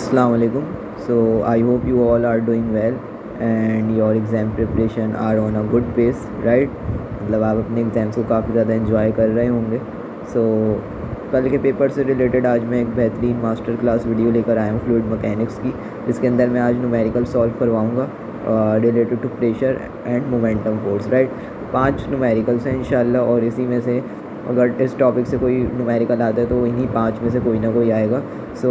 Assalamu alaikum. So I hope you all are doing well and your exam preparation are on a good pace, right? मतलब आप अपने exams को काफ़ी ज़्यादा enjoy कर रहे होंगे. सो कल के पेपर से रिलेटेड आज मैं एक बेहतरीन मास्टर क्लास वीडियो लेकर आया हूँ फ्लूइड मैकेनिक्स की, जिसके अंदर मैं आज न्यूमेरिकल सॉल्व करवाऊँगा related to pressure and momentum force, right. 5 numericals हैं इंशाल्लाह, और इसी में से अगर इस टॉपिक से कोई न्यूमेरिकल आता है तो इन्हीं 5 में से कोई ना कोई आएगा. सो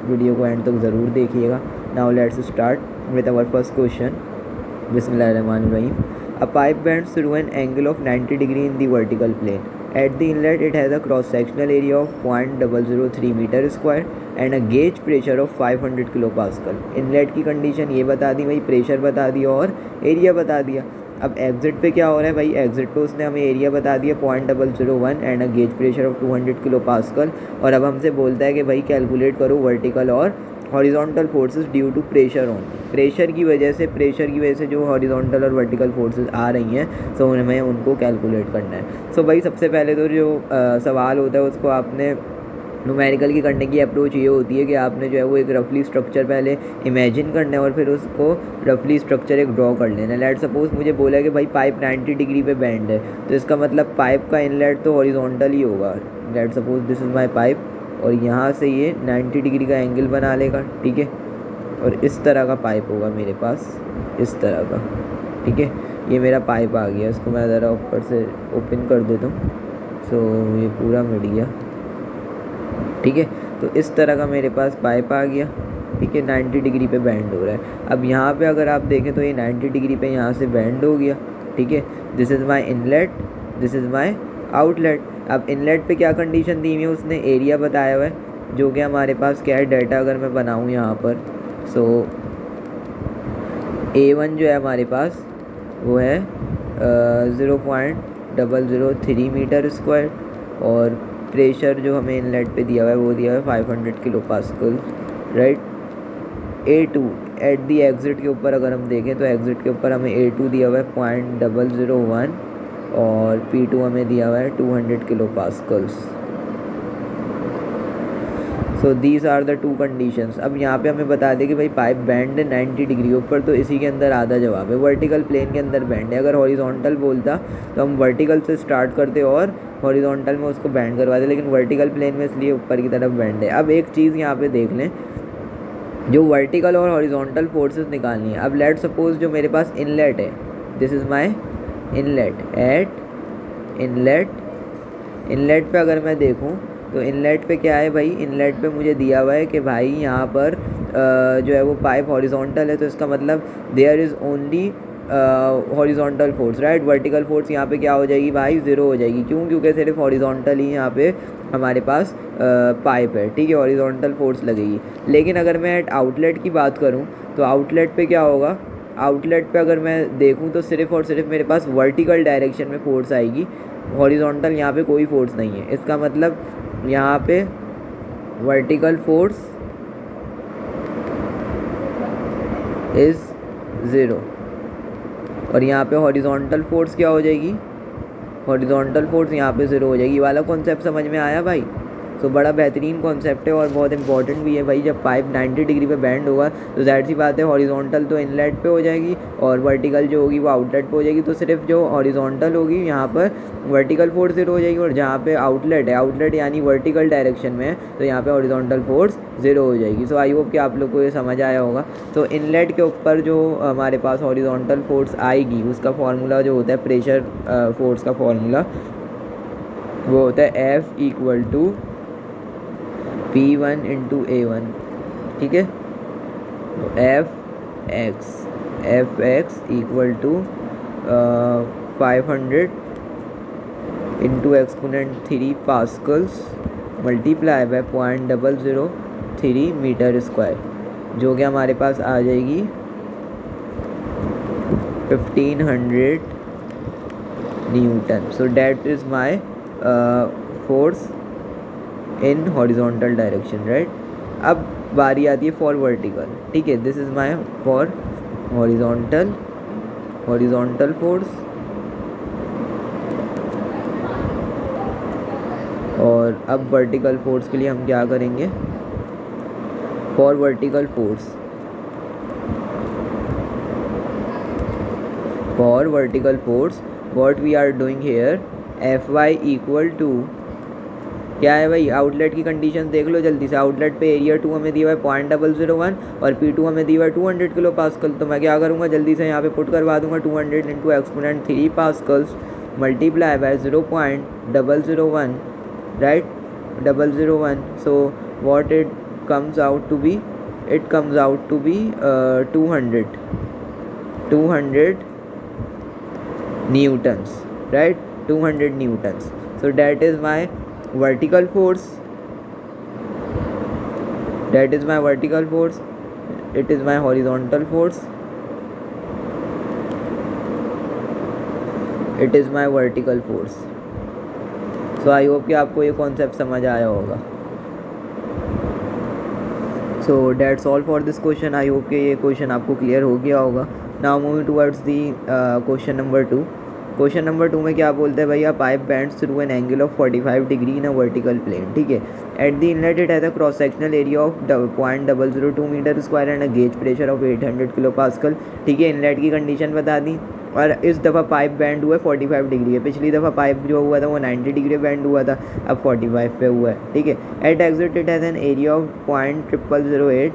वीडियो को एंड तक ज़रूर देखिएगा. Now let's start with our first question. बिस्मिल्लाहिर्रहमानिर्रहीम. A pipe bends through an angle of 90 degree in the vertical plane. At the inlet, it has a cross-sectional area of 0.003 meter square and a gauge pressure of 500 kilopascal. Inlet की condition ये बता दी भाई, pressure बता दिया और area बता दिया. अब एग्जिट पे क्या हो रहा है भाई, एग्जिट पे उसने हमें एरिया बता दिया 0.001 and a gauge pressure of 200 kilopascal. और अब हमसे बोलता है कि भाई कैलकुलेट करो वर्टिकल और horizontal forces due to pressure on. Pressure की वजह से जो हॉरिजॉन्टल और वर्टिकल फोर्सेस आ रही हैं, सो हमें उनको कैलकुलेट करना है. सो भाई सबसे पहले तो जो सवाल होता है उसको आपने न्यूमेरिकल की करने की अप्रोच ये होती है कि आपने जो है वो एक रफली स्ट्रक्चर पहले इमेजिन करना है और फिर उसको रफली स्ट्रक्चर एक ड्रॉ कर लेना है. लेट सपोज मुझे बोला कि भाई पाइप 90 डिग्री पे बेंड है, तो इसका मतलब पाइप का इनलेट तो हॉरिजॉन्टल ही होगा. Let suppose this is my pipe और यहाँ से ये 90 डिग्री का एंगल बना लेगा, ठीक है. और इस तरह का पाइप होगा मेरे पास, इस तरह का, ठीक है. ये मेरा पाइप आ गया, इसको मैं ज़रा ऊपर से ओपन कर देता हूँ. सो ये पूरा मिट गया, ठीक है. तो इस तरह का मेरे पास पाइप आ गया, ठीक है. 90 डिग्री पे बेंड हो रहा है. अब यहाँ पे अगर आप देखें तो ये 90 डिग्री पे यहाँ से बेंड हो गया, ठीक है. This is my inlet, this is my outlet. अब इनलेट पे क्या कंडीशन दी हुई है, उसने एरिया बताया हुआ है, जो कि हमारे पास क्या है, डाटा अगर मैं बनाऊँ यहाँ पर. सो A1 जो है हमारे पास वो है 0.003 मीटर स्क्वायर, और प्रेशर जो हमें इनलेट पे दिया हुआ है वो दिया हुआ है 500 kilo pascal, right. A2 at the exit के ऊपर अगर हम देखें तो एग्जिट के ऊपर हमें A2 दिया हुआ है 0.001 और P2 हमें दिया हुआ है 200 kilo pascals. So these are the two conditions. अब यहाँ पे हमें बता दें कि भाई पाइप बैंड 90 डिग्री ऊपर, तो इसी के अंदर आधा जवाब है. वर्टिकल प्लेन के अंदर बैंड है. अगर हॉरिजॉन्टल बोलता तो हम वर्टिकल से स्टार्ट करते और हॉरिजॉन्टल में उसको बैंड करवाते, लेकिन वर्टिकल प्लेन में इसलिए ऊपर की तरफ बैंड है. अब एक चीज़ यहाँ पे देख लें, जो वर्टिकल और हॉरिजॉन्टल फोर्सेस निकालनी है. अब लेट सपोज जो मेरे पास इनलेट है, this is my inlet. Eight inlet पे अगर मैं देखूँ तो इनलेट पे क्या है भाई, इनलेट पे मुझे दिया हुआ है कि भाई यहाँ पर जो है वो पाइप हॉरिजॉन्टल है, तो इसका मतलब there is only horizontal force, right. Vertical force यहाँ पे क्या हो जाएगी भाई, ज़ीरो हो जाएगी. क्यों? क्योंकि सिर्फ हॉरिजॉन्टल ही यहाँ पे हमारे पास पाइप है, ठीक है. हॉरिजॉन्टल फोर्स लगेगी. लेकिन अगर मैं एट आउटलेट की बात करूँ तो आउटलेट पे क्या होगा, आउटलेट पे अगर मैं देखूँ तो सिर्फ और सिर्फ मेरे पास वर्टिकल डायरेक्शन में फोर्स आएगी. हॉरिजॉन्टल यहाँ पे कोई फोर्स नहीं है. इसका मतलब यहाँ पे वर्टिकल फोर्स इज़ ज़ीरो, और यहाँ पे हॉरिजॉन्टल फोर्स क्या हो जाएगी, हॉरिजॉन्टल फोर्स यहाँ पे ज़ीरो हो जाएगी. वाला कॉन्सेप्ट समझ में आया भाई. तो बड़ा बेहतरीन कॉन्सेप्ट है और बहुत इंपॉर्टेंट भी है भाई. जब पाइप 90 डिग्री पे बैंड होगा तो जाहिर सी बात है हॉरिजॉन्टल तो इनलेट पे हो जाएगी और वर्टिकल जो होगी वो आउटलेट पे हो जाएगी. तो सिर्फ जो हॉरिजॉन्टल होगी यहाँ पर वर्टिकल फोर्स ज़ीरो हो जाएगी, और जहाँ पे आउटलेट है, आउटलेट यानी वर्टिकल डायरेक्शन में है, तो यहाँ पे हॉरिजॉन्टल फोर्स ज़ीरो हो जाएगी. सो आई होप कि आप लोग को ये समझ आया होगा. तो इनलेट के ऊपर जो हमारे पास हॉरिजॉन्टल फोर्स आएगी उसका फार्मूला जो होता है प्रेशर फोर्स का फार्मूला, वो होता है F equal to P1 into A1, ठीक है. तो F X equal to 500 into exponent 3 pascals multiply by 0.003 metre square, जो कि हमारे पास आ जाएगी 1500 newton. So that is my force in horizontal direction, right. अब बारी आती है फॉर वर्टिकल, ठीक है. This is my for horizontal force, और अब वर्टिकल फोर्स के लिए हम क्या करेंगे, for vertical force. For vertical force what we are doing here, Fy equal to क्या है भाई, आउटलेट की कंडीशन देख लो जल्दी से। आउटलेट पे एरिया 2 हमें दिया हुआ है 0.001 और P2 हमें दिया हुआ है 200 किलो पास्कल। तो मैं क्या करूँगा, जल्दी से यहाँ पे पुट करवा दूंगा 200 into exponent 3 pascals multiply by 0.001, right, 001। So what it comes out to be, it comes out to be 200 newtons, right, 200 newtons. So that is my vertical force, that is my vertical force, it is my horizontal force, it is my vertical force. So I hope कि आपको ये concept समझ आया होगा। So that's all for this question. I hope कि ये question आपको clear हो गया होगा। Now moving towards the question number 2. Question number 2 में क्या बोलते हैं भैया, pipe bends through an angle of 45 degree in a vertical plane, ठीक है। At the inlet it has a cross sectional area of 0.002 metre square and a gauge pressure of 800 kilo pascal, ठीक है। Inlet की condition बता दी और इस दफ़ा pipe band हुआ है 45 डिग्री है। पिछली दफ़ा पाइप जो हुआ था वो 90 डिग्री बैंड हुआ था, अब 45 पे हुआ है, ठीक है। At exit it has an area of 0.0008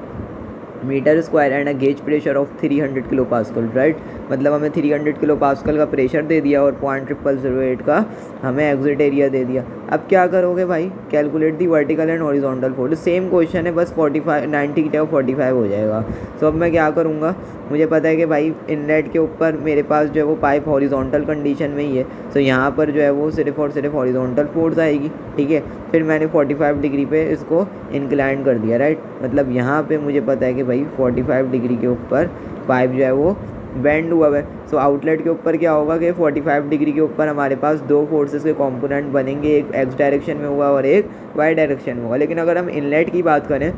metre square and a gauge pressure of 300 kilo pascal, right. मतलब हमें 300 किलो पास्कल का प्रेशर दे दिया और 0.0008 का हमें एग्जिट एरिया दे दिया। अब क्या करोगे भाई, calculate the vertical and horizontal force. Same question है, बस 45 90 की जगह 45 हो जाएगा। तो अब मैं क्या करूँगा, मुझे पता है कि भाई इनलेट के ऊपर मेरे पास जो है वो पाइप हॉरिजॉन्टल कंडीशन में ही है, तो यहाँ पर जो है वो सिर्फ और सिर्फ हॉरिजॉन्टल फोर्स आएगी, ठीक है। फिर मैंने 45 डिग्री पे इसको इंक्लाइन कर दिया, राइट। मतलब यहाँ पे मुझे पता है कि भाई 45 डिग्री के ऊपर पाइप जो है वो बेंड हुआ है। सो आउटलेट के ऊपर क्या होगा कि 45 डिग्री के ऊपर हमारे पास दो फोर्सेस के कंपोनेंट बनेंगे, एक एक्स डायरेक्शन में होगा और एक वाई डायरेक्शन में होगा। लेकिन अगर हम इनलेट की बात करें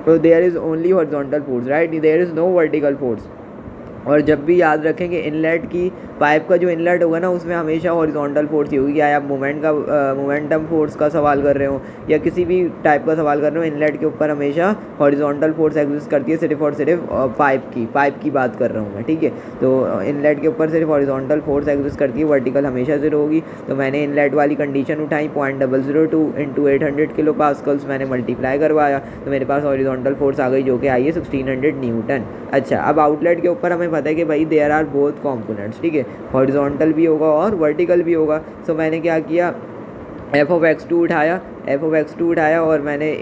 तो there is only horizontal force, right, there is no vertical force. और जब भी याद रखेंगे इनलेट की पाइप का जो इनलेट होगा ना उसमें हमेशा हॉरिजॉन्टल फोर्स ही होगी। या आप मोमेंटम फोर्स का सवाल कर रहे हो या किसी भी टाइप का सवाल कर रहे हो, इनलेट के ऊपर हमेशा हॉरिजॉन्टल फोर्स एग्जिस्ट करती है, सिर्फ और सिर्फ पाइप की बात कर रहा हूँ मैं, ठीक है। तो इनलेट के ऊपर सिर्फ हॉरिजॉन्टल फोर्स एग्जिस्ट करती है, वर्टिकल हमेशा 0 होगी। तो मैंने इनलेट वाली कंडीशन उठाई 0.002 इंटू 800 किलो पास्कल्स मैंने मल्टीप्लाई करवाया, तो मेरे पास हॉरिजॉन्टल फोर्स आ गई जो कि आई है 1600 न्यूटन। अच्छा, अब आउटलेट के ऊपर हमें पता है कि भाई देयर आर बोथ कॉम्पोनेंट्स, ठीक है, हॉरिजॉन्टल भी होगा और वर्टिकल भी होगा। सो मैंने क्या किया, f(x2) उठाया और मैंने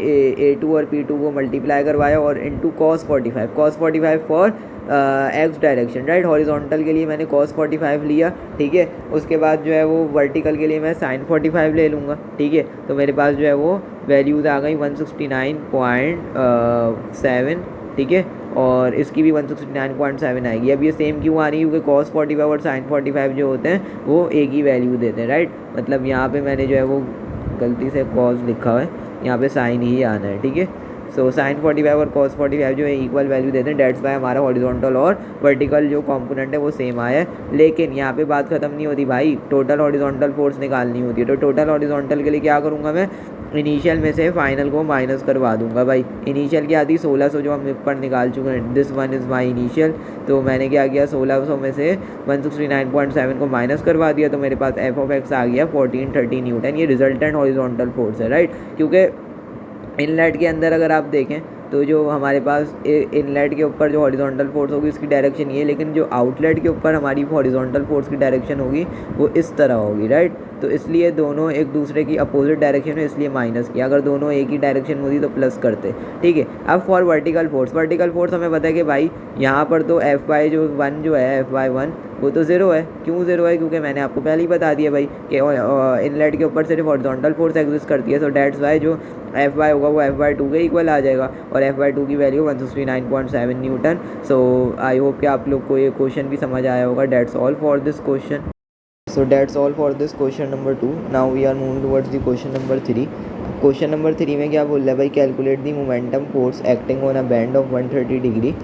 a2 और p2 को मल्टीप्लाई करवाया और into cos 45 for x direction, right. Horizontal के लिए मैंने cos 45 लिया, ठीक है। उसके बाद जो है वो वर्टिकल के लिए मैं sin 45 ले लूँगा, ठीक है। तो मेरे पास जो है वो वैल्यूज़ आ गई 169.7, ठीक है, और इसकी भी 169.7 आएगी। अब ये सेम क्यों आ रही है, क्योंकि cos 45 और sin 45 जो होते हैं वो एक ही वैल्यू देते हैं, राइट। मतलब यहाँ पे मैंने जो है वो गलती से cos लिखा हुआ है, यहाँ पे sin ही आना है, ठीक है। सो sin 45 और cos 45 जो है इक्वल वैल्यू देते हैं, डेट्स वाई हमारा हॉरिजॉन्टल और वर्टिकल जो कंपोनेंट है वो सेम आया है। लेकिन यहाँ पे बात खत्म नहीं होती भाई, टोटल हॉरिजॉन्टल फोर्स निकालनी होती है। तो टोटल हॉरिजॉन्टल के लिए क्या करूँगा, मैं इनिशियल में से फाइनल को माइनस करवा दूंगा। भाई इनिशियल की आती 1600 जो हम ऊपर निकाल चुके हैं, this one is my initial. तो मैंने क्या किया, 1600 में से 169.7 को माइनस करवा दिया, तो मेरे पास f(x) आ गया 1430 न्यूटन। ये रिजल्टेंट हॉरिजॉन्टल फोर्स है, राइट। क्योंकि इनलेट के अंदर अगर आप देखें तो जो हमारे पास इनलेट के ऊपर जो हॉरिजॉन्टल फोर्स होगी उसकी डायरेक्शन ये है, लेकिन जो आउटलेट के ऊपर हमारी हॉरिजॉन्टल फोर्स की डायरेक्शन होगी वो इस तरह होगी, राइट। तो इसलिए दोनों एक दूसरे की अपोजिट डायरेक्शन है, इसलिए माइनस किया। अगर दोनों एक ही डायरेक्शन होती तो प्लस करते, ठीक है। अब फॉर वर्टिकल फोर्स हमें पता है कि भाई यहाँ पर तो Fy1 जो है Fy1 वो तो 0 है। क्यों 0 है, क्योंकि मैंने आपको पहले ही बता दिया भाई कि इनलेट के ऊपर सिर्फ हॉरिजॉन्टल फोर्स एग्जिस्ट करती है। सो डेट्स वाई जो Fy होगा वो Fy2 के इक्वल आ जाएगा और Fy2 की value 169.7 Newton. So I hope कि आप लोग को ये क्वेश्चन भी समझ आया होगा। That's all for this question. So that's all for this question number 2. Now we are moving towards the question number 3. Question number 3 में क्या बोल रहा है भाई, calculate the momentum force acting on a bend of 130 degree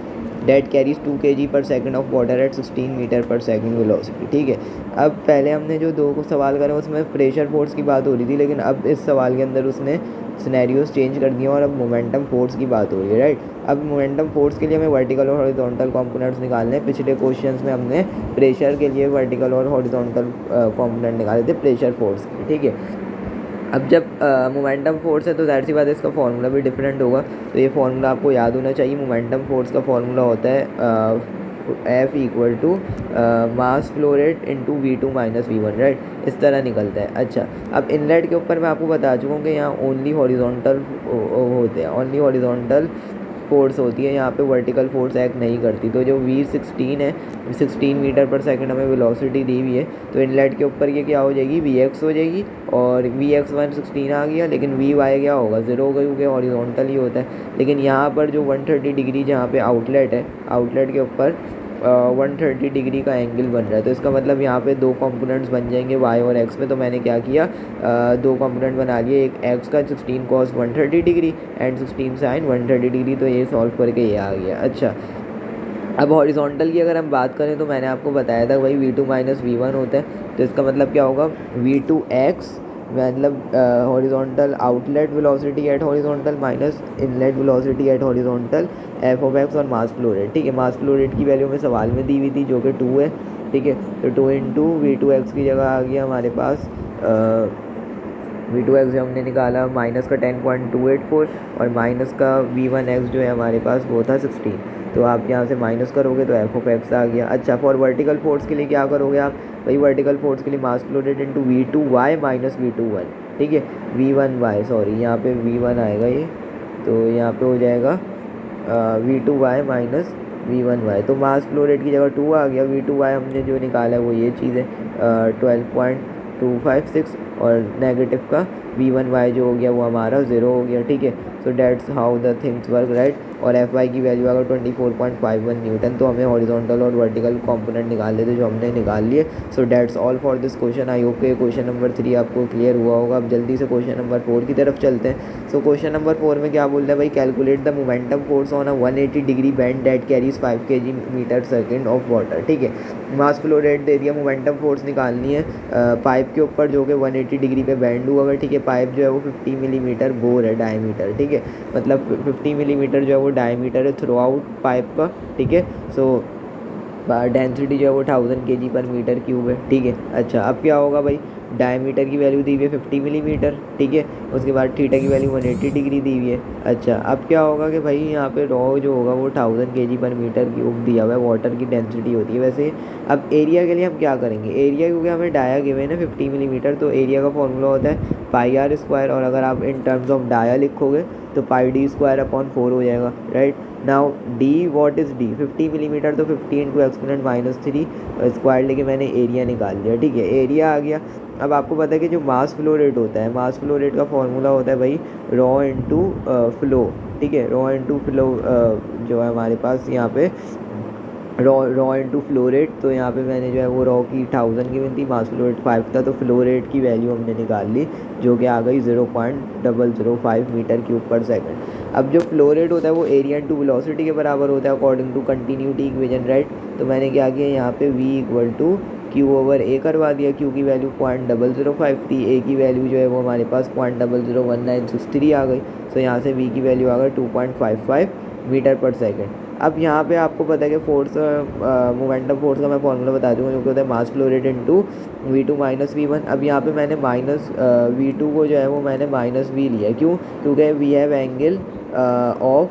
that carries 2 kg per second of water at 16 metre per second velocity. ठीक है, अब पहले हमने जो दो को सवाल करे उसमें प्रेशर फोर्स की बात हो रही थी, लेकिन अब इस सवाल के अंदर उसने सिनेरियोज चेंज कर दिए और अब मोमेंटम फोर्स की बात हो रही है, राइट। अब मोमेंटम फोर्स के लिए हमें वर्टिकल और हॉरिजॉन्टल कंपोनेंट्स निकालने हैं। पिछले क्वेश्चंस में हमने प्रेशर के लिए वर्टिकल और हॉरिजॉन्टल कंपोनेंट निकाले थे प्रेशर फोर्स के, ठीक है। अब जब मोमेंटम फोर्स है तो ज़ाहिर सी बात है इसका फार्मूला भी डिफरेंट होगा, तो ये फार्मूला आपको याद होना चाहिए। मोमेंटम फोर्स का फार्मूला होता है F equal to mass flow rate into V2 minus V1, right, इस तरह निकलता है। अच्छा, अब इनलेट के ऊपर मैं आपको बता चुका हूँ कि यहाँ ओनली हॉरिजॉन्टल होते हैं, ओनली हॉरिजॉन्टल फोर्स होती है, यहाँ पे वर्टिकल फोर्स एक्ट नहीं करती। तो जो V16 है, 16 मीटर पर सेकंड हमें वेलोसिटी दी हुई है, तो इनलेट के ऊपर ये क्या हो जाएगी, Vx हो जाएगी, और Vx1 16 आ गया, लेकिन Vy क्या होगा, 0 होगा, क्योंकि हॉरिजॉन्टल ही होता है। लेकिन यहाँ पर जो 130 डिग्री जहाँ पे आउटलेट है, आउटलेट के ऊपर 130 डिग्री का एंगल बन रहा है, तो इसका मतलब यहाँ पे दो कंपोनेंट्स बन जाएंगे y और x में। तो मैंने क्या किया, दो कंपोनेंट बना लिए, एक x का 16 cos 130 degree and 16 sin 130 degree, तो ये सॉल्व करके ये आ गया। अच्छा, अब हॉरिजॉन्टल की अगर हम बात करें तो मैंने आपको बताया था भाई V2 माइनस V1 होता है, तो इसका मतलब क्या होगा, V2x मतलब horizontal outlet velocity at horizontal minus inlet velocity at horizontal F of x और मास फ्लो रेट। ठीक है, मास फ्लो रेट की वैल्यू में सवाल में दी हुई थी जो कि 2 है। ठीक है, तो 2 इंटू V2x की जगह आ गया हमारे पास V2x जो हमने निकाला माइनस का 10.284 और माइनस का V1x जो है हमारे पास वो था 16। तो आप यहाँ से माइनस करोगे तो एफ ऑफ एक्स आ गया। अच्छा, फॉर वर्टिकल फोर्स के लिए क्या करोगे आप, भाई वर्टिकल फोर्स के लिए मास flow rate into V2y minus V21, ठीक है, V1y सॉरी यहाँ पे V1 आएगा ये, तो यहाँ पे हो जाएगा V2y माइनस V1y। तो मास फ्लो रेट की जगह 2 आ गया, V2y हमने जो निकाला है वो ये चीज़ है 12.256 और नेगेटिव का V1y जो हो गया वो हमारा 0 हो गया। ठीक है, so dates how the things work, right. और Fy की वैल्यू अगर 24.51 न्यूटन, तो हमें हॉरिजॉन्टल और वर्टिकल कंपोनेंट निकाल लेते जो हमने निकाल लिए। So that's all for this question. I hope के क्वेश्चन नंबर 3 आपको क्लियर हुआ होगा। अब जल्दी से क्वेश्चन नंबर 4 की तरफ चलते हैं। सो क्वेश्चन नंबर 4 में क्या बोल रहा है भाई, calculate the momentum force on a 180 degree bend that carries 5 kg metre second of water. ठीक है, मास फ्लो रेट दे दिया, मोमेंटम फोर्स निकालनी है पाइप के ऊपर जो कि 180 डिग्री पे बैंड हुआ। ठीक है, पाइप जो है वो 50 मिलीमीटर बोर है, डायमीटर। ठीक है, मतलब 50 मिलीमीटर जो है वो डायमीटर है थ्रू आउट पाइप का। ठीक है, सो डेंसिटी जो है वो 1000 kg पर मीटर क्यूब है। ठीक है, अच्छा अब क्या होगा भाई, डायमीटर की वैल्यू दी हुई है 50 मिलीमीटर। ठीक है, उसके बाद थीटा की वैल्यू 180 डिग्री दी हुई है। अच्छा, अब क्या होगा कि भाई यहाँ पे रॉ जो होगा वो 1000 kg पर मीटर क्यूब दिया हुआ है, वाटर की डेंसिटी होती है वैसे। अब एरिया के लिए हम क्या करेंगे, एरिया क्योंकि हमें डाया गिवन है ना 50 मिलीमीटर, तो एरिया का फॉर्मूला होता है पाई आर स्क्वायर, और अगर आप इन टर्म्स ऑफ डाया लिखोगे तो पाई डी स्क्वायर अपॉन 4 हो जाएगा, right. Now D what is D, 50 millimetre, तो 50 इंटू एक्सपोनेंट -3 स्क्वायर लेके मैंने एरिया निकाल लिया। ठीक है, एरिया आ गया। अब आपको पता है कि जो मास फ्लो रेट होता है, मास फ्लो रेट का फॉर्मूला होता है भाई रॉ इंटू फ्लो। ठीक है, रॉ इंटू फ्लो जो है हमारे पास यहाँ पे रॉ इंटू फ्लो रेट, तो यहाँ पे मैंने जो है वो रॉ की 1000 गिवन थी, मास फ्लो रेट 5 था, तो फ्लो रेट की वैल्यू हमने निकाल ली जो कि आ गई 0.005 मीटर क्यूब पर सेकंड। अब जो फ्लो रेट होता है वो एरिया इंटू वेलोसिटी के बराबर होता है according to continuity equation, right. तो मैंने क्या किया यहाँ पे V equal to Q over A करवा दिया। क्यू की वैल्यू 0.005 थी, ए की वैल्यू जो है वो हमारे पास 0.001963 आ गई। तो यहाँ से V की वैल्यू आ गई 2.55 मीटर पर सेकंड। अब यहाँ पे आपको पता है कि फोर्स मोमेंटम फोर्स का मैं फॉर्मूला बता दूँगा जो कि होता है मास flow rate into V2 minus V1। अब यहाँ पे मैंने माइनस V2 को जो है वो मैंने माइनस V लिया, क्यों, क्योंकि we have angle of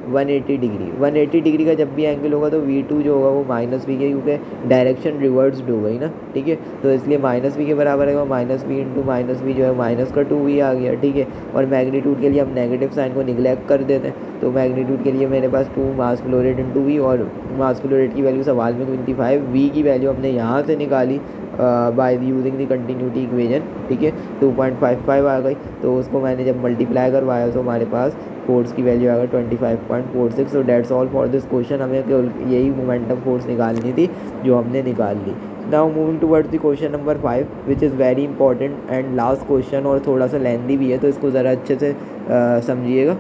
180 degree. 180 degree का जब भी एंगल होगा तो V2 जो होगा वो माइनस V के, क्योंकि डायरेक्शन रिवर्स्ड हो गई ना। ठीक है, तो इसलिए माइनस V के बराबर है, minus V into minus V जो है माइनस का 2V आ गया। ठीक है, और मैग्नीट्यूड के लिए हम नेगेटिव साइन को निगलेक्ट कर देते हैं, तो मैग्नीट्यूड के लिए मेरे पास 2 मास फ्लो रेट इंटू V, और मास फ्लो रेट की वैल्यू सवाल में 25, V की वैल्यू हमने यहाँ से निकाली by using the continuity equation. ठीक है, 2.55 आ गई, तो उसको मैंने जब मल्टीप्लाई करवाया तो हमारे पास फोर्स की वैल्यू आ गई 25.46। So that's all for this question. हमें केवल यही मोमेंटम फोर्स निकालनी थी जो हमने निकाल ली। Now moving towards the question number 5 which is very important and last question, और थोड़ा सा लेंदी भी है, तो इसको ज़रा अच्छे से समझिएगा।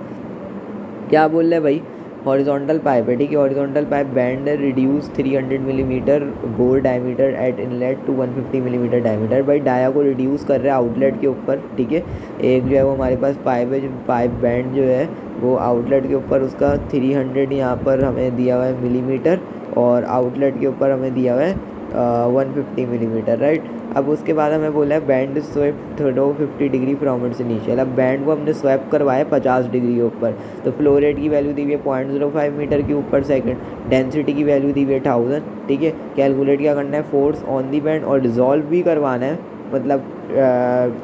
क्या बोल रहे हैं भाई, हॉरिजॉन्टल पाइप है, ठीक है। हॉरिजॉन्टल पाइप बैंड है, reduce 300 millimetre bore diameter at inlet to 150 millimetre diameter. भाई डाया को रिड्यूस कर रहा है आउटलेट के ऊपर, ठीक है। एक जो है वो हमारे पास पाइप है, जो पाइप बैंड जो है वो आउटलेट के ऊपर उसका 300 यहाँ पर हमें दिया हुआ है मिलीमीटर, और आउटलेट के ऊपर हमें दिया हुआ है 150 मिलीमीटर, राइट। अब उसके बाद हमें बोला है bend swept through 50 degree from its initial. अब बैंड को हमने स्वैप करवाया 50 डिग्री के ऊपर, तो फ्लो रेट की वैल्यू दी हुई है 0.05 मीटर क्यूब पर सेकंड, डेंसिटी की वैल्यू दी हुई है 1000, ठीक है। कैलकुलेट क्या करना है, फोर्स ऑन दी बैंड, और डिजॉल्व भी करवाना है, मतलब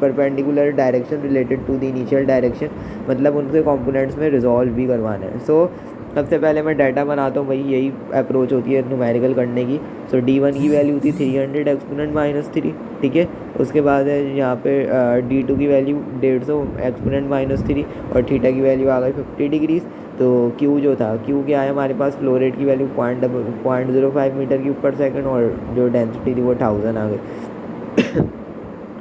perpendicular direction related to the initial direction, मतलब उनके कंपोनेंट्स में रिजॉल्व भी करवाना है। सो सबसे पहले मैं डाटा बनाता हूँ, वही यही अप्रोच होती है न्यूमेरिकल करने की। सो D1 की वैल्यू थी 300 एक्सपोनेंट -3, ठीक है। उसके बाद है यहाँ पे D2 की वैल्यू 150 एक्सपोनेंट -3, और थीटा की वैल्यू आ गई 50 डिग्रीज। तो Q जो था, Q क्या है हमारे पास, फ्लो रेट की वैल्यू 0.05 मीटर क्यूब पर सेकंड, और जो डेंसिटी थी वो 1000 आ गई।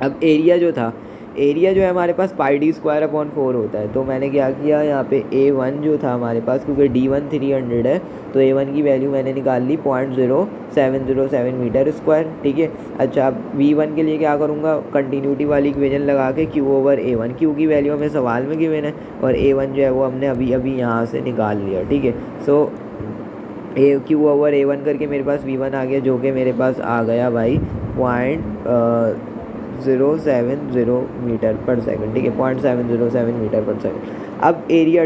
अब एरिया जो था, एरिया जो है हमारे पास πd²/4 होता है। तो मैंने क्या किया, यहाँ पे A1 जो था हमारे पास, क्योंकि D1 300 है, तो A1 की वैल्यू मैंने निकाल ली 0.0707 मीटर स्क्वायर, ठीक है। अच्छा, अब V1 के लिए क्या करूँगा, कंटिन्यूटी वाली इक्वेशन लगा के Q/A1, Q की वैल्यू हमें सवाल में गिवन है, और A1 जो है वो हमने अभी अभी यहाँ से निकाल लिया, ठीक है। सो Q/A1 करके मेरे पास V1 आ गया, जो कि मेरे पास आ गया भाई 0.070 मीटर पर सेकंड, ठीक है, 0.707 मीटर पर सेकंड। अब एरिया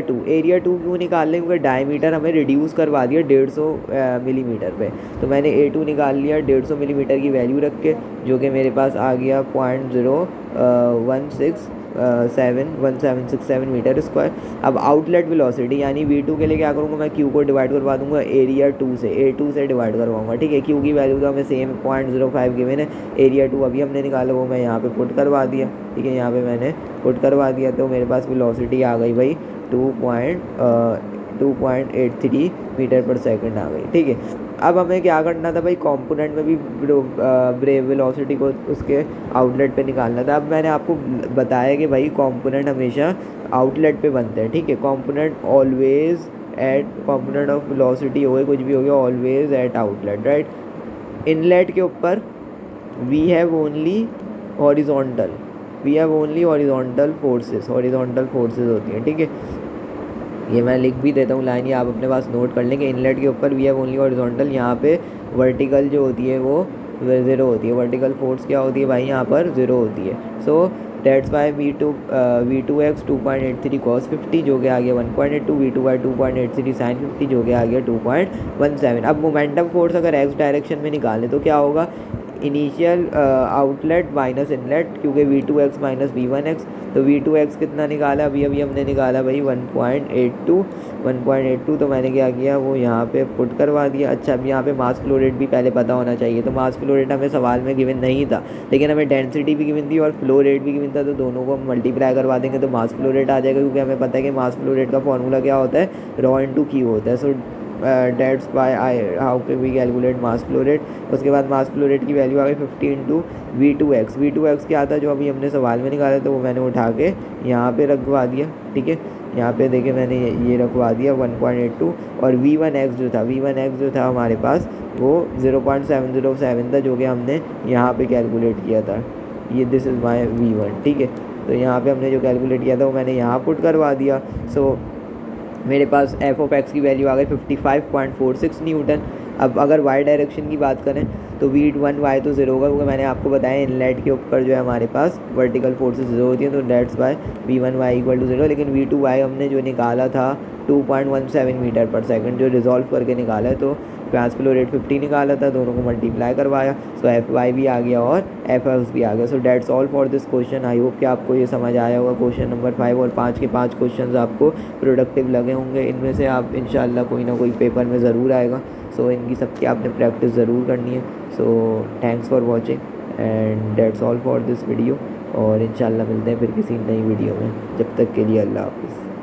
टू क्यों निकाल लें, क्योंकि डायमीटर हमें रिड्यूस करवा दिया 150 मिलीमीटर पे, तो मैंने A2 निकाल लिया 150 मिलीमीटर की वैल्यू रख के, जो कि मेरे पास आ गया 0.1767 मीटर स्क्वायर। अब आउटलेट वेलोसिटी यानी V2 के लिए क्या करूँगा, मैं Q को डिवाइड करवा दूंगा एरिया 2 से, A2 से डिवाइड करवाऊंगा, ठीक है। Q की वैल्यू तो हमें सेम 0.05 गिवन है, एरिया 2 अभी हमने निकाला, वो मैं यहाँ पे पुट करवा दिया, ठीक है। यहाँ पे मैंने पुट करवा दिया, तो मेरे पास वेलोसिटी आ गई भाई 2.83 मीटर पर सेकंड आ गई, ठीक है। अब हमें क्या करना था भाई, कंपोनेंट में भी वेलोसिटी को उसके आउटलेट पे निकालना था। अब मैंने आपको बताया कि भाई कंपोनेंट हमेशा आउटलेट पे बनते हैं, ठीक है। Component always at component of velocity हो गया, कुछ भी हो गया, always at outlet, right. Inlet के ऊपर we have only horizontal forces होती हैं, ठीक है। ये मैं लिख भी देता हूँ लाइन, ये आप अपने पास नोट कर लेंगे। इनलेट के ऊपर वी हैव ओनली हॉरिजॉन्टल, यहाँ पे वर्टिकल जो होती है वो 0 होती है। वर्टिकल फोर्स क्या होती है भाई, यहाँ पर 0 होती है। So that's bye V2x 2.83 cos 50, जो कि आ गया 1.82, V2y 2.83 sin 50, जो कि आ गया 2.17। अब मोमेंटम फोर्स अगर x डायरेक्शन में निकालें तो क्या होगा, इनिशियल आउटलेट माइनस इनलेट, क्योंकि V2x माइनस V1x, तो V2x कितना निकाला, अभी अभी हमने निकाला भाई 1.82, तो मैंने क्या किया, वो यहाँ पे पुट करवा दिया। अच्छा, अब यहाँ पे मास फ्लो रेट भी पहले पता होना चाहिए, तो मास फ्लो रेट हमें सवाल में गिवन नहीं था, लेकिन हमें डेंसिटी भी गिवन थी और फ्लो रेट भी गिवन था, तो दोनों को हम मल्टीप्लाई करवा देंगे तो मास फ्लो रेट आ जाएगा, क्योंकि हमें पता है कि मास फ्लो रेट का फॉर्मूला क्या होता है, ρ/Q होता है। So that's by how can we calculate mass flow rate. उसके बाद मास फ्लो रेट की वैल्यू आ गई 50 इंटू V2x क्या था जो अभी हमने सवाल में निकाला, तो वो मैंने उठा के यहाँ पे रखवा दिया, ठीक है। यहाँ पे देखिए मैंने ये रखवा दिया 1.82, और V1x जो था हमारे पास वो 0.707 था, जो कि हमने यहाँ पे कैलकुलेट किया था। ये दिस इज़ माई V1, ठीक है। तो यहाँ पे हमने जो कैलकुलेट किया था वो मैंने यहाँ पुट करवा दिया। सो मेरे पास f(x) की वैल्यू आ गई 55.46 न्यूटन। अब अगर y डायरेक्शन की बात करें तो V1y तो 0 होगा, क्योंकि मैंने आपको बताया इनलेट के ऊपर जो है हमारे पास वर्टिकल फोर्सेस 0 होती हैं, तो डेट्स बाय V1y = 0। लेकिन V2y हमने जो निकाला था 2.17 मीटर पर सेकंड, जो रिजॉल्व करके निकाला है, तो मास फ्लो रेट 50 निकाला था, दोनों को मल्टीप्लाई करवाया, सो Fy भी आ गया और Fx भी आ गया। So that's all for this question. I hope कि आपको ये समझ आया होगा। क्वेश्चन नंबर 5 और 5 के 5 क्वेश्चन आपको प्रोडक्टिव लगे होंगे, इनमें से आप इंशाल्लाह कोई ना कोई पेपर में ज़रूर आएगा। सो इनकी सबकी आपने प्रैक्टिस ज़रूर करनी है। So thanks for watching and that's all for this video, और इंशाल्लाह मिलते हैं फिर किसी नई वीडियो में। जब तक के लिए अल्लाह हाफ़िज़।